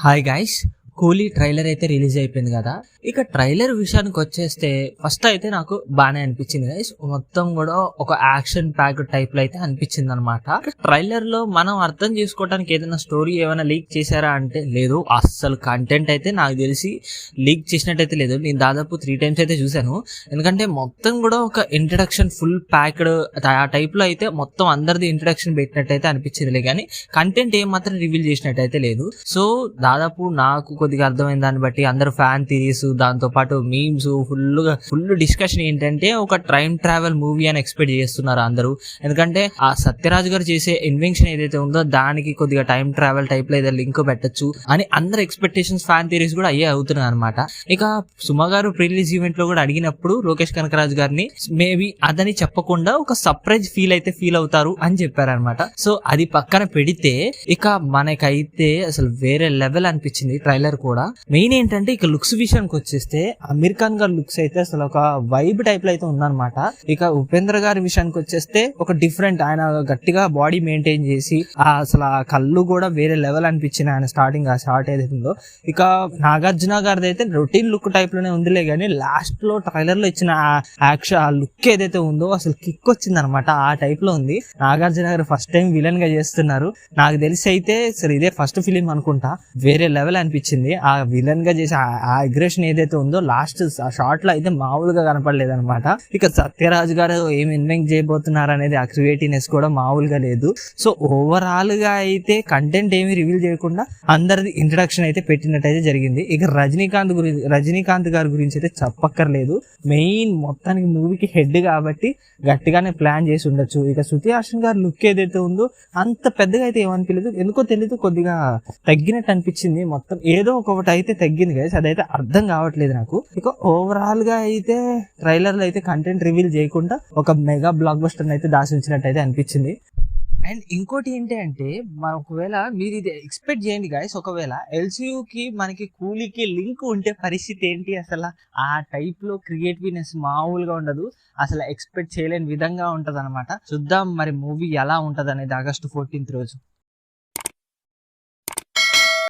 Hi guys, కూలీ trailer అయితే release అయిపోయింది కదా. ఇక ట్రైలర్ విషయానికి వచ్చేస్తే ఫస్ట్ అయితే నాకు బాగానే అనిపించింది గైస్. మొత్తం కూడా ఒక యాక్షన్ ప్యాక్ టైప్ లో అయితే అనిపించింది అనమాట. ట్రైలర్ లో మనం అర్థం చేసుకోవడానికి ఏదైనా స్టోరీ ఏమైనా లీక్ చేశారా అంటే లేదు. అస్సలు కంటెంట్ అయితే నాకు తెలిసి లీక్ చేసినట్టయితే లేదు. నేను దాదాపు 3 times అయితే చూసాను. ఎందుకంటే మొత్తం కూడా ఒక ఇంట్రడక్షన్ ఫుల్ ప్యాక్డ్ ఆ టైప్ లో అయితే మొత్తం అందరిది ఇంట్రడక్షన్ పెట్టినట్టయితే అనిపించింది, కానీ కంటెంట్ ఏం మాత్రం రివీల్ చేసినట్టయితే లేదు. సో దాదాపు నాకు కొద్దిగా అర్థమైన దాన్ని బట్టి అందరు ఫ్యాన్ థియరీస్, దాంతో పాటు మీమ్స్, ఫుల్ డిస్కషన్ ఏంటంటే ఒక టైం ట్రావెల్ మూవీ అని ఎక్స్పెక్ట్ చేస్తున్నారు అందరూ. ఎందుకంటే ఆ సత్యరాజ్ గారు చేసే ఇన్వెన్షన్ ఏదైతే ఉందో దానికి కొద్దిగా టైం ట్రావెల్ టైప్ లో ఏదైనా లింక్ పెట్టచ్చు అని అందరు ఎక్స్పెక్టేషన్స్, ఫ్యాన్ థియరీస్ కూడా అయ్యే అవుతున్నాయి అనమాట. ఇక సుమ గారు ప్రీ రిలీజ్ ఈవెంట్ లో కూడా అడిగినప్పుడు లోకేష్ కనకరాజ్ గారిని మేబీ అదని చెప్పకుండా ఒక సర్ప్రైజ్ ఫీల్ అవుతారు అని చెప్పారనమాట. సో అది పక్కన పెడితే ఇక మనకైతే అసలు వేరే లెవెల్ అనిపించింది ట్రైలర్ కూడా. మెయిన్ ఏంటంటే ఇక లుక్స్ విషయానికి వచ్చేస్తే అమీర్ ఖాన్ గారి లుక్స్ అయితే అసలు ఒక వైబ్ టైప్ లో అయితే ఉందన్నమాట. ఇక ఉపేంద్ర గారి విషయానికి వచ్చేస్తే ఒక డిఫరెంట్, ఆయన గట్టిగా బాడీ మెయింటైన్ చేసి అసలు ఆ కళ్ళు కూడా వేరే లెవెల్ అనిపించింది ఆయన స్టార్టింగ్ ఆ షార్ట్ ఏదైతే ఉందో. ఇక నాగార్జున గారిది అయితే రొటీన్ లుక్ టైప్ లోనే ఉందిలే, కానీ లాస్ట్ లో ట్రైలర్ లో ఇచ్చిన యాక్షన్ ఆ లుక్ ఏదైతే ఉందో అసలు కిక్ వచ్చింది అనమాట. ఆ టైప్ లో ఉంది. నాగార్జున గారు ఫస్ట్ టైం విలన్ గా చేస్తున్నారు. నాకు తెలిసి అయితే సరే ఇదే ఫస్ట్ ఫిలిం అనుకుంటా. వేరే లెవెల్ అనిపించింది. ఆ విలన్ గా చేసే ఆ అగ్రెషన్ ఏదైతే ఉందో లాస్ట్ షార్ట్ లో అయితే మామూలుగా కనపడలేదు అనమాట. ఇక సత్యరాజ్ గారు ఏం ఇన్వెంట్ చేయబోతున్నారు అనేది ఆ క్రియేటివ్నెస్ కూడా మామూలుగా లేదు. సో ఓవరాల్ గా అయితే కంటెంట్ ఏమి రివీల్ చేయకుండా అందరిది ఇంట్రడక్షన్ అయితే పెట్టినట్టయితే జరిగింది. ఇక రజనీకాంత్ గారి గురించి అయితే చెప్పక్కర్లేదు. మెయిన్ మొత్తానికి మూవీకి హెడ్ కాబట్టి గట్టిగానే ప్లాన్ చేసి ఉండొచ్చు. ఇక శృతి హాసన్ గారి లుక్ ఏదైతే ఉందో అంత పెద్దగా అయితే ఏమనిపించలేదు. ఎందుకో తెలీదు, కొద్దిగా తగ్గినట్టు అనిపించింది. మొత్తం ఏదో ఒకటి అయితే తగ్గింది గైస్, అదైతే అర్థం కావట్లేదు నాకు. ఇక ఓవరాల్ గా అయితే ట్రైలర్ లో అయితే కంటెంట్ రివీల్ చేయకుండా ఒక మెగా బ్లాక్ బస్టర్ అయితే దాచి ఉంచినట్టు అయితే అనిపించింది. అండ్ ఇంకోటి ఏంటి అంటే ఒకవేళ మీరు ఇది ఎక్స్పెక్ట్ చేయండి గైస్, ఒకవేళ ఎల్సీయూకి మనకి కూలీకి లింక్ ఉంటే పరిస్థితి ఏంటి అసలు. ఆ టైప్ లో క్రియేటివ్నెస్ మామూలుగా ఉండదు. అసలు ఎక్స్పెక్ట్ చేయలేని విధంగా ఉంటది అనమాట. చూద్దాం మరి మూవీ ఎలా ఉంటది అనేది ఆగస్టు 14th రోజు.